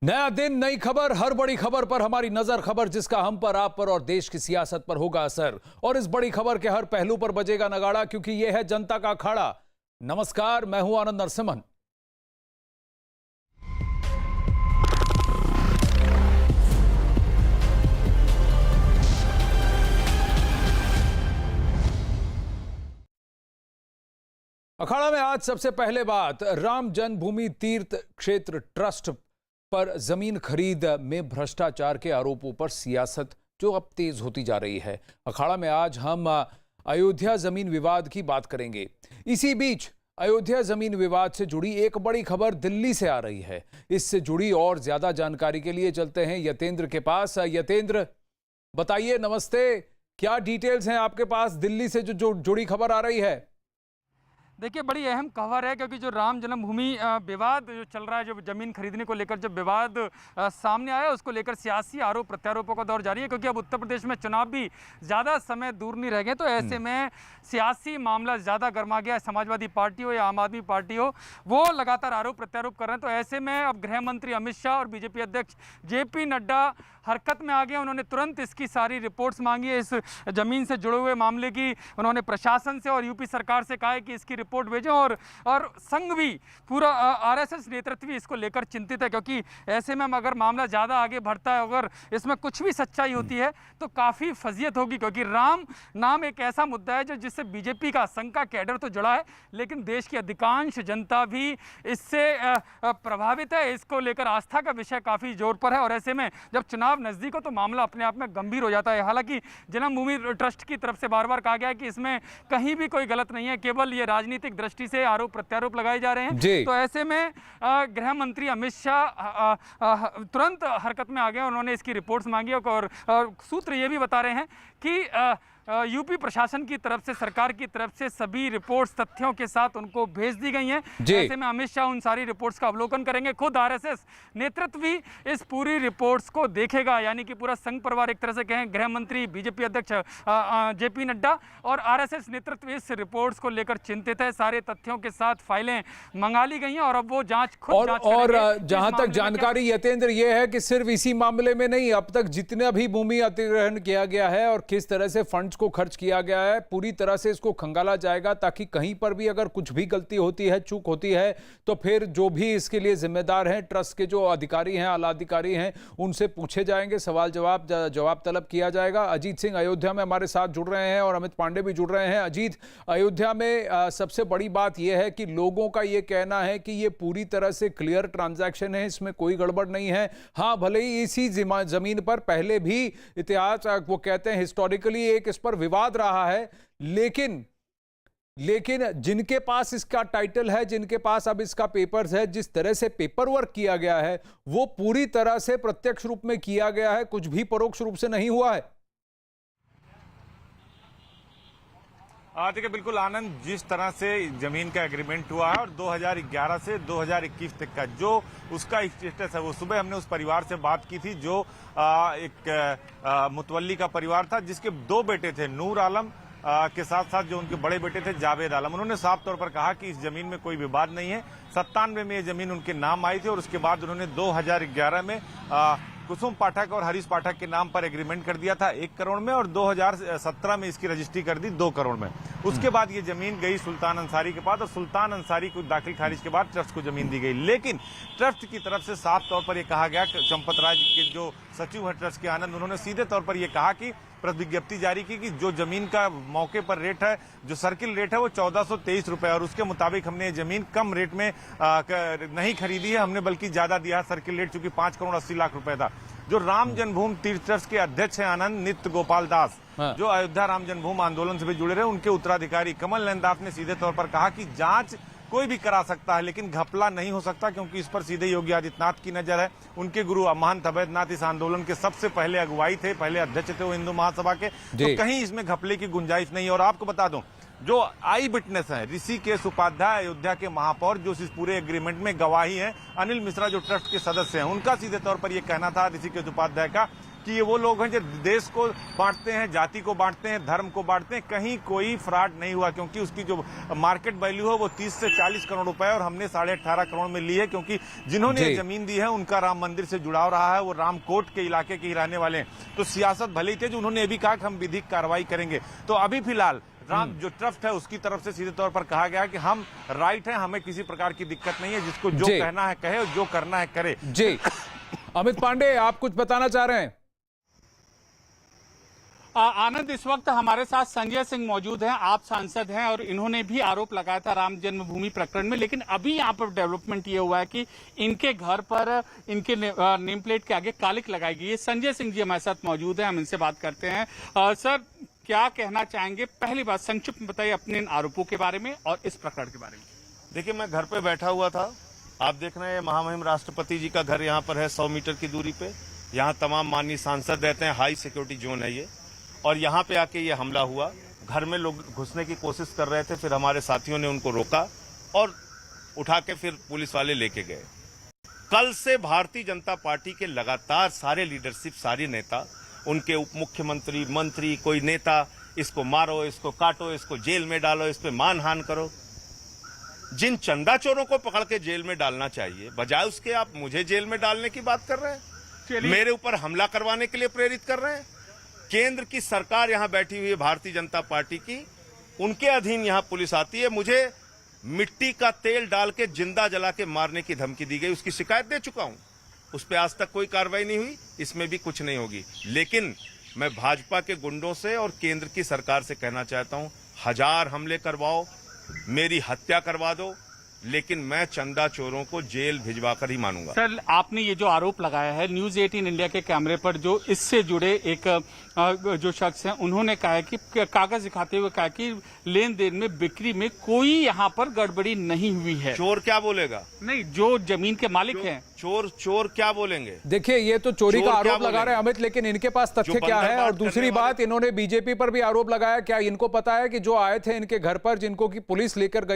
नया दिन, नई खबर, हर बड़ी खबर पर हमारी नजर, खबर जिसका हम पर, आप पर और देश की सियासत पर होगा असर। और इस बड़ी खबर के हर पहलू पर बजेगा नगाड़ा, क्योंकि यह है जनता का अखाड़ा। नमस्कार, मैं हूं आनंद नरसिम्हन। अखाड़ा में आज सबसे पहले बात राम जन्मभूमि तीर्थ क्षेत्र ट्रस्ट पर जमीन खरीद में भ्रष्टाचार के आरोपों पर सियासत जो अब तेज होती जा रही है। अखाड़ा में आज हम अयोध्या जमीन विवाद की बात करेंगे। इसी बीच अयोध्या जमीन विवाद से जुड़ी एक बड़ी खबर दिल्ली से आ रही है। इससे जुड़ी और ज्यादा जानकारी के लिए चलते हैं यतेंद्र के पास। यतेंद्र, बताइए, नमस्ते, क्या डिटेल्स हैं आपके पास दिल्ली से जो जुड़ी खबर आ रही है? देखिए, बड़ी अहम खबर है क्योंकि जो राम जन्मभूमि विवाद जो चल रहा है, जो ज़मीन खरीदने को लेकर जब विवाद सामने आया, उसको लेकर सियासी आरोप प्रत्यारोपों का दौर जारी है। क्योंकि अब उत्तर प्रदेश में चुनाव भी ज़्यादा समय दूर नहीं रह गए, तो ऐसे में सियासी मामला ज़्यादा गर्मा गया है। समाजवादी पार्टी हो या आम आदमी पार्टी हो, वो लगातार आरोप प्रत्यारोप कर रहे हैं। तो ऐसे में अब गृह मंत्री अमित शाह और बीजेपी अध्यक्ष जेपी नड्डा हरकत में आ गए। उन्होंने तुरंत इसकी सारी रिपोर्ट्स मांगी है, इस जमीन से जुड़े हुए मामले की। उन्होंने प्रशासन से और यूपी सरकार से कहा है कि इसकी रिपोर्ट भेजें। और संघ भी, पूरा आरएसएस नेतृत्व भी इसको लेकर चिंतित है, क्योंकि ऐसे में अगर मामला ज़्यादा आगे बढ़ता है, अगर इसमें कुछ भी सच्चाई होती है तो काफ़ी फजीयत होगी। क्योंकि राम नाम एक ऐसा मुद्दा है जो जिससे बीजेपी का, संघ का कैडर तो जुड़ा है, लेकिन देश की अधिकांश जनता भी इससे प्रभावित है। इसको लेकर आस्था का विषय काफ़ी जोर पर है। और ऐसे में जब चुनाव नजदीक हो तो मामला अपने आप में गंभीर हो जाता है। हालांकि जन्मभूमि ट्रस्ट की तरफ से बार बार कहा गया है कि इसमें कहीं भी कोई गलत नहीं है, केवल ये राजनीतिक दृष्टि से आरोप प्रत्यारोप लगाए जा रहे हैं। तो ऐसे में गृह मंत्री अमित शाह तुरंत हरकत में आ गए। उन्होंने इसकी रिपोर्ट्स मांगी और सूत्र ये भी बता रहे हैं कि यूपी प्रशासन की तरफ से, सरकार की तरफ से सभी रिपोर्ट्स तथ्यों के साथ उनको भेज दी गई हैं। ऐसे में अमित शाह उन सारी रिपोर्ट्स का अवलोकन करेंगे। खुद आरएसएस नेतृत्व भी इस पूरी रिपोर्ट्स को देखेगा, यानी कि पूरा संघ परिवार, एक तरह से कहें, गृह मंत्री, बीजेपी अध्यक्ष जेपी नड्डा और आरएसएस नेतृत्व इस रिपोर्ट्स को लेकर चिंतित है। सारे तथ्यों के साथ फाइलें मंगा ली गई हैं और अब वो जांच खुद और जहां तक जानकारी यतेंद्र ये है कि सिर्फ इसी मामले में नहीं, अब तक जितना भी भूमि अधिग्रहण किया गया है और किस तरह से फंड्स को खर्च किया गया है, पूरी तरह से इसको खंगाला जाएगा, ताकि कहीं पर भी अगर कुछ भी गलती होती है, चूक होती है, तो फिर जो भी इसके लिए जिम्मेदार हैं, ट्रस्ट के जो अधिकारी हैं, आला अधिकारी हैं, उनसे पूछे जाएंगे, सवाल जवाब तलब किया जाएगा। अजीत सिंह अयोध्या में हमारे साथ जुड़ रहे हैं और अमित पांडे भी जुड़ रहे हैं। अजीत, अयोध्या में सबसे बड़ी बात यह है कि लोगों का यह कहना है कि यह पूरी तरह से क्लियर ट्रांजैक्शन है, इसमें कोई गड़बड़ नहीं है। हाँ, भले ही इसी जमीन पर पहले भी इतिहास, वो कहते हैं हिस्टोरिकली एक इस पर विवाद रहा है, लेकिन जिनके पास इसका टाइटल है, जिनके पास अब इसका पेपर्स है, जिस तरह से पेपर वर्क किया गया है, वो पूरी तरह से प्रत्यक्ष रूप में किया गया है, कुछ भी परोक्ष रूप से नहीं हुआ है। देखिए, बिल्कुल आनंद, जिस तरह से जमीन का एग्रीमेंट हुआ है और 2011 से 2021 तक का जो उसका स्टेटस है, वो सुबह हमने उस परिवार से बात की थी जो एक मुतवल्ली का परिवार था, जिसके दो बेटे थे, नूर आलम के साथ साथ जो उनके बड़े बेटे थे जावेद आलम। उन्होंने साफ तौर पर कहा कि इस जमीन में कोई विवाद नहीं है। 97 में ये जमीन उनके नाम आई थी और उसके बाद उन्होंने 2011 में कुसुम पाठक और हरीश पाठक के नाम पर एग्रीमेंट कर दिया था 1 करोड़ में, और 2017 में इसकी रजिस्ट्री कर दी 2 करोड़ में। उसके बाद ये जमीन गई सुल्तान अंसारी के पास और सुल्तान अंसारी को दाखिल खारिज के बाद ट्रस्ट को जमीन दी गई। लेकिन ट्रस्ट की तरफ से साफ तौर पर यह कहा गया, चंपत राज के जो सचिव है ट्रस्ट के आनंद, उन्होंने सीधे तौर पर यह कहा कि विज्ञप्ति जारी की कि जो जमीन का मौके पर रेट है, जो सर्किल रेट है, वो 1423 रुपए, और उसके मुताबिक हमने ये जमीन कम रेट में नहीं खरीदी है, हमने बल्कि ज्यादा दिया है सर्किल रेट, चूंकि 5 करोड़ 80 लाख रुपए था। जो राम जन्मभूमि तीर्थ ट्रस्ट के अध्यक्ष हैं आनंद नित्य गोपाल दास, जो अयोध्या राम जन्मभूमि आंदोलन से भी जुड़े रहे, उनके उत्तराधिकारी कमल नंदास ने सीधे तौर पर कहा कि जांच कोई भी करा सकता है, लेकिन घपला नहीं हो सकता, क्योंकि इस पर सीधे योगी आदित्यनाथ की नजर है। उनके गुरु महंत अवैधनाथ इस आंदोलन के सबसे पहले अगुवाई थे, पहले अध्यक्ष थे वो हिंदू महासभा के, तो कहीं इसमें घपले की गुंजाइश नहीं है। और आपको बता दूं, जो आई विटनेस है ऋषिकेश उपाध्याय, अयोध्या के महापौर, जो इस पूरे एग्रीमेंट में गवाही हैं, अनिल मिश्रा जो ट्रस्ट के सदस्य हैं, उनका सीधे तौर पर यह कहना था ऋषिकेश उपाध्याय का कि ये वो लोग हैं जो देश को बांटते हैं, जाति को बांटते हैं, धर्म को बांटते हैं, कहीं कोई फ्रॉड नहीं हुआ, क्योंकि उसकी जो मार्केट वैल्यू है वो 30 से 40 करोड़ रुपए और हमने 18.5 करोड़ में ली है, क्योंकि जिन्होंने ये जमीन दी है उनका राम मंदिर से जुड़ाव रहा है, वो रामकोट के इलाके के ही रहने वाले हैं। तो सियासत भले ही थे, जो उन्होंने ये भी कहा कि हम विधिक कार्रवाई करेंगे। तो अभी फिलहाल राम जो ट्रस्ट है उसकी तरफ से सीधे तौर पर कहा गया है कि हम राइट है, हमें किसी प्रकार की दिक्कत नहीं है, जिसको जो कहना है कहे और जो करना है करे। जी अमित पांडे, आप कुछ बताना चाह रहे हैं? आनंद, इस वक्त हमारे साथ संजय सिंह मौजूद हैं, आप सांसद हैं, और इन्होंने भी आरोप लगाया था राम जन्मभूमि प्रकरण में। लेकिन अभी यहाँ पर डेवलपमेंट ये हुआ है कि इनके घर पर इनके नेम प्लेट के आगे कालिक लगाई गई है। संजय सिंह जी हमारे साथ मौजूद हैं, हम इनसे बात करते हैं। सर, क्या कहना चाहेंगे? पहली बात संक्षिप्त बताइए अपने इन आरोपों के बारे में और इस प्रकरण के बारे में। देखिए, मैं घर पे बैठा हुआ था, आप देख रहे हैं महामहिम राष्ट्रपति जी का घर यहाँ पर है 100 मीटर की दूरी पे। यहाँ तमाम माननीय सांसद रहते हैं, हाई सिक्योरिटी जोन है ये, और यहाँ पे आके ये हमला हुआ। घर में लोग घुसने की कोशिश कर रहे थे, फिर हमारे साथियों ने उनको रोका और उठा के फिर पुलिस वाले लेके गए। कल से भारतीय जनता पार्टी के लगातार सारे लीडरशिप, सारे नेता, उनके उप मुख्यमंत्री, मंत्री, कोई नेता, इसको मारो, इसको काटो, इसको जेल में डालो, इस पे मानहान करो। जिन चंदा चोरों को पकड़ के जेल में डालना चाहिए, बजाय उसके आप मुझे जेल में डालने की बात कर रहे हैं, मेरे ऊपर हमला करवाने के लिए प्रेरित कर रहे हैं। केंद्र की सरकार यहां बैठी हुई है भारतीय जनता पार्टी की, उनके अधीन यहां पुलिस आती है। मुझे मिट्टी का तेल डाल के जिंदा जला के मारने की धमकी दी गई, उसकी शिकायत दे चुका हूं, उस पर आज तक कोई कार्रवाई नहीं हुई, इसमें भी कुछ नहीं होगी। लेकिन मैं भाजपा के गुंडों से और केंद्र की सरकार से कहना चाहता हूं, 1000 हमले करवाओ, मेरी हत्या करवा दो, लेकिन मैं चंदा चोरों को जेल भिजवाकर ही मानूंगा। सर, आपने ये जो आरोप लगाया है, न्यूज 18 इंडिया के कैमरे पर जो इससे जुड़े एक जो शख्स हैं, उन्होंने कहा है कि कागज दिखाते हुए कहा कि लेन देन में, बिक्री में कोई यहाँ पर गड़बड़ी नहीं हुई है। चोर क्या बोलेगा? नहीं, जो जमीन के मालिक हैं, चोर क्या बोलेंगे? देखिए, ये तो चोरी का आरोप लगा रहे हैं अमित, लेकिन इनके पास तथ्य क्या है? और दूसरी बात, इन्होंने बीजेपी पर भी आरोप लगाया। क्या इनको पता है कि जो आए थे इनके घर पर, जिनको की पुलिस लेकर गई